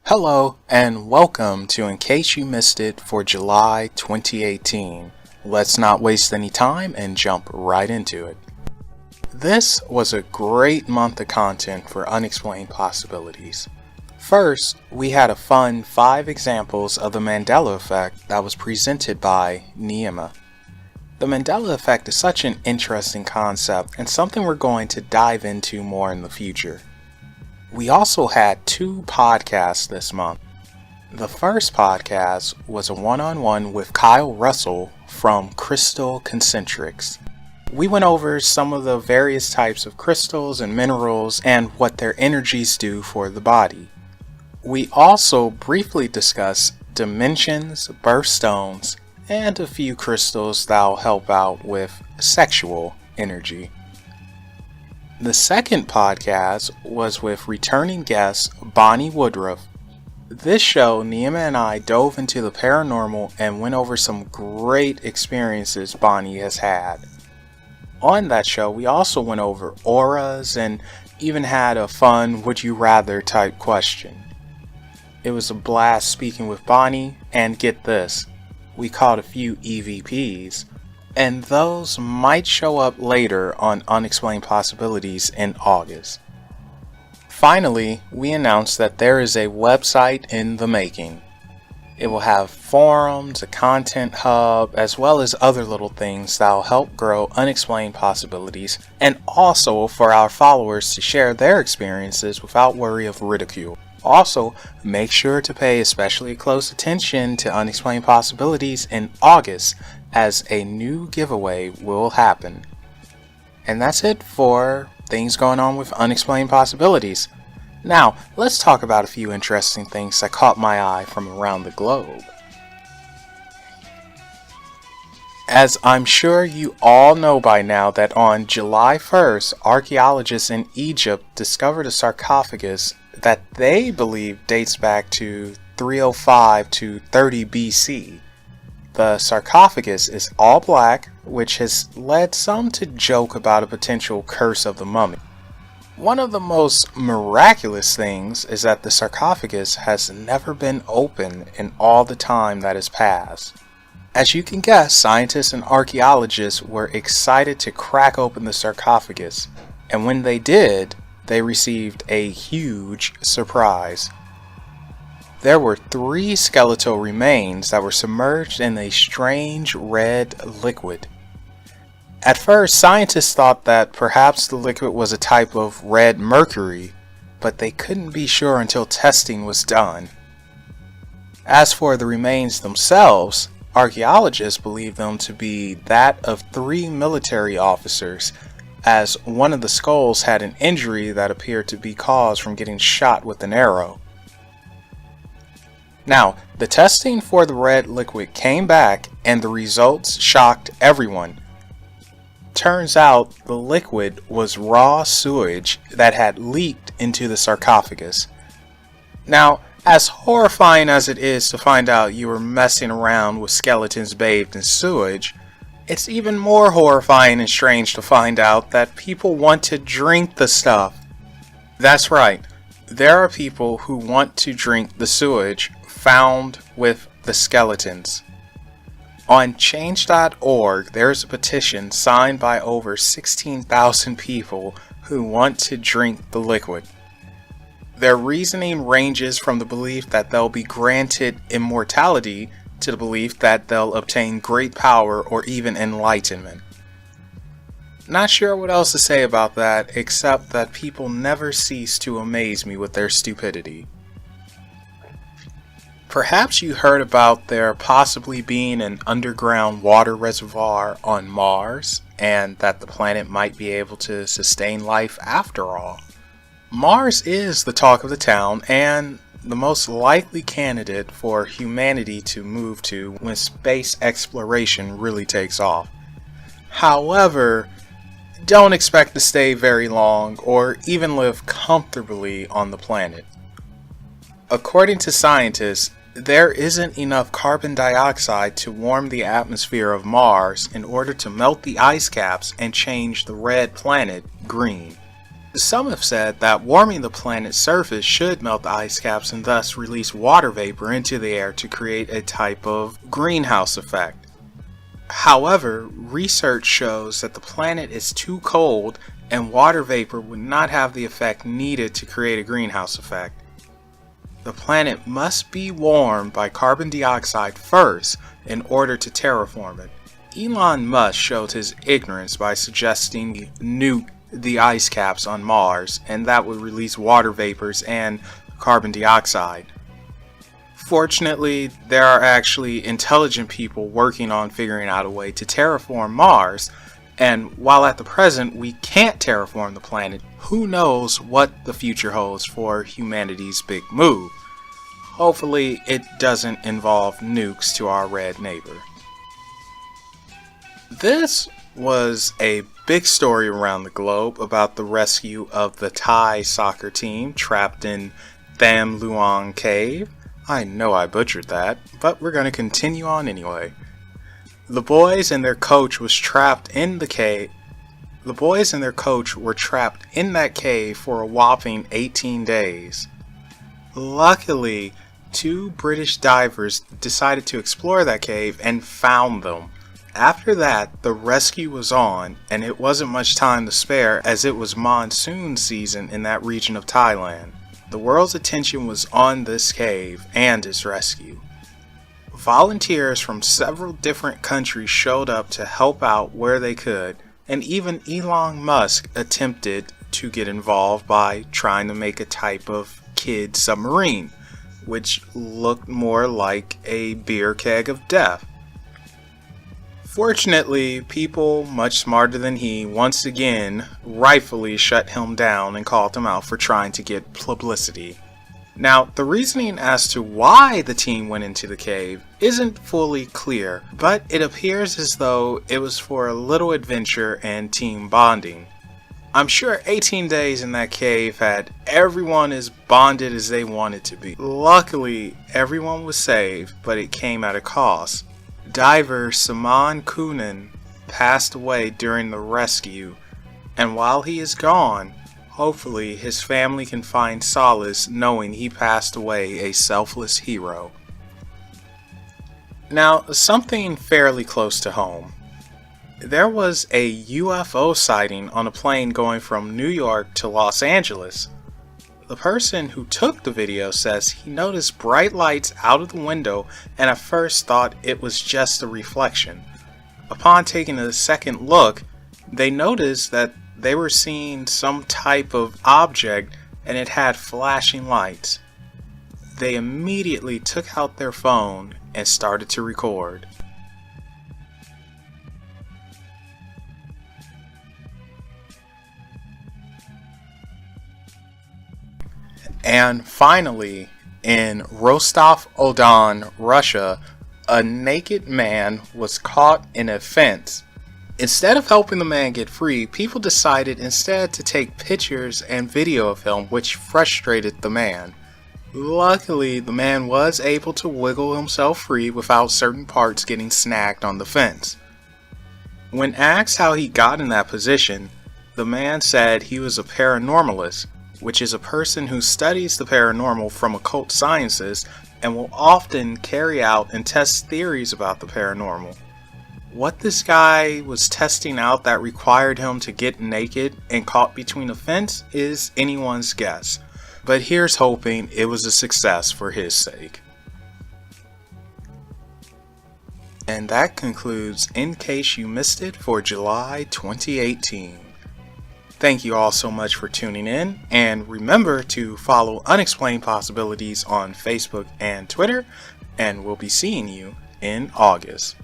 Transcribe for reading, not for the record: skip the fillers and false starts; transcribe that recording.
Hello and welcome to In Case You Missed It for July 2018. Let's not waste any time and jump right into it. This was a great month of content for Unexplained Possibilities. First, we had a fun 5 examples of the Mandela Effect that was presented by Neema. The Mandela Effect is such an interesting concept and something we're going to dive into more in the future. We also had 2 podcasts this month. The first podcast was a one-on-one with Kyle Russell from Crystal Concentrics. We went over some of the various types of crystals and minerals and what their energies do for the body. We also briefly discussed dimensions, birthstones, and a few crystals that'll help out with sexual energy. The second podcast was with returning guest Bonnie Woodruff. This show, Neema and I dove into the paranormal and went over some great experiences Bonnie has had. On that show, we also went over auras and even had a fun would you rather type question. It was a blast speaking with Bonnie, and get this, we caught a few EVPs, and those might show up later on Unexplained Possibilities in August. Finally, we announced that there is a website in the making. It will have forums, a content hub, as well as other little things that will help grow Unexplained Possibilities, and also for our followers to share their experiences without worry of ridicule. Also, make sure to pay especially close attention to Unexplained Possibilities in August, as a new giveaway will happen. And that's it for things going on with Unexplained Possibilities. Now, let's talk about a few interesting things that caught my eye from around the globe. As I'm sure you all know by now that on July 1st, archaeologists in Egypt discovered a sarcophagus that they believe dates back to 305 to 30 BC. The sarcophagus is all black, which has led some to joke about a potential curse of the mummy. One of the most miraculous things is that the sarcophagus has never been opened in all the time that has passed. As you can guess, scientists and archaeologists were excited to crack open the sarcophagus, and when they did, they received a huge surprise. There were 3 skeletal remains that were submerged in a strange red liquid. At first, scientists thought that perhaps the liquid was a type of red mercury, but they couldn't be sure until testing was done. As for the remains themselves, archaeologists believe them to be that of 3 military officers, as one of the skulls had an injury that appeared to be caused from getting shot with an arrow. Now, the testing for the red liquid came back and the results shocked everyone. Turns out the liquid was raw sewage that had leaked into the sarcophagus. Now, as horrifying as it is to find out you were messing around with skeletons bathed in sewage, it's even more horrifying and strange to find out that people want to drink the stuff. That's right, there are people who want to drink the sewage found with the skeletons. On change.org, there's a petition signed by over 16,000 people who want to drink the liquid. Their reasoning ranges from the belief that they'll be granted immortality to the belief that they'll obtain great power or even enlightenment. Not sure what else to say about that, except that people never cease to amaze me with their stupidity. Perhaps you heard about there possibly being an underground water reservoir on Mars, and that the planet might be able to sustain life after all. Mars is the talk of the town and the most likely candidate for humanity to move to when space exploration really takes off. However, don't expect to stay very long or even live comfortably on the planet. According to scientists, there isn't enough carbon dioxide to warm the atmosphere of Mars in order to melt the ice caps and change the red planet green. Some have said that warming the planet's surface should melt the ice caps and thus release water vapor into the air to create a type of greenhouse effect. However, research shows that the planet is too cold and water vapor would not have the effect needed to create a greenhouse effect. The planet must be warmed by carbon dioxide first in order to terraform it. Elon Musk showed his ignorance by suggesting nuke the ice caps on Mars, and that would release water vapors and carbon dioxide. Fortunately, there are actually intelligent people working on figuring out a way to terraform Mars, and while at the present we can't terraform the planet, who knows what the future holds for humanity's big move. Hopefully it doesn't involve nukes to our red neighbor. This was a big story around the globe about the rescue of the Thai soccer team trapped in Tham Luang Cave. I know I butchered that, but we're going to continue on anyway. The boys and their coach was trapped in the cave. The boys and their coach were trapped in that cave for a whopping 18 days. Luckily, 2 British divers decided to explore that cave and found them. After that, the rescue was on, and it wasn't much time to spare as it was monsoon season in that region of Thailand. The world's attention was on this cave and its rescue. Volunteers from several different countries showed up to help out where they could, and even Elon Musk attempted to get involved by trying to make a type of kid submarine, which looked more like a beer keg of death. Fortunately, people much smarter than he once again rightfully shut him down and called him out for trying to get publicity. Now, the reasoning as to why the team went into the cave isn't fully clear, but it appears as though it was for a little adventure and team bonding. I'm sure 18 days in that cave had everyone as bonded as they wanted to be. Luckily, everyone was saved, but it came at a cost. Diver Saman Kunan passed away during the rescue, and while he is gone, hopefully his family can find solace knowing he passed away a selfless hero. Now, something fairly close to home. There was a UFO sighting on a plane going from New York to Los Angeles. The person who took the video says he noticed bright lights out of the window and at first thought it was just a reflection. Upon taking a second look, they noticed that they were seeing some type of object and it had flashing lights. They immediately took out their phone and started to record. And finally, in Rostov-on-Don, Russia, a naked man was caught in a fence. Instead of helping the man get free, people decided instead to take pictures and video of him, which frustrated the man. Luckily, the man was able to wiggle himself free without certain parts getting snagged on the fence. When asked how he got in that position, the man said he was a paranormalist, which is a person who studies the paranormal from occult sciences and will often carry out and test theories about the paranormal. What this guy was testing out that required him to get naked and caught between a fence is anyone's guess, but here's hoping it was a success for his sake. And that concludes In Case You Missed It for July 2018. Thank you all so much for tuning in, and remember to follow Unexplained Possibilities on Facebook and Twitter, and we'll be seeing you in August.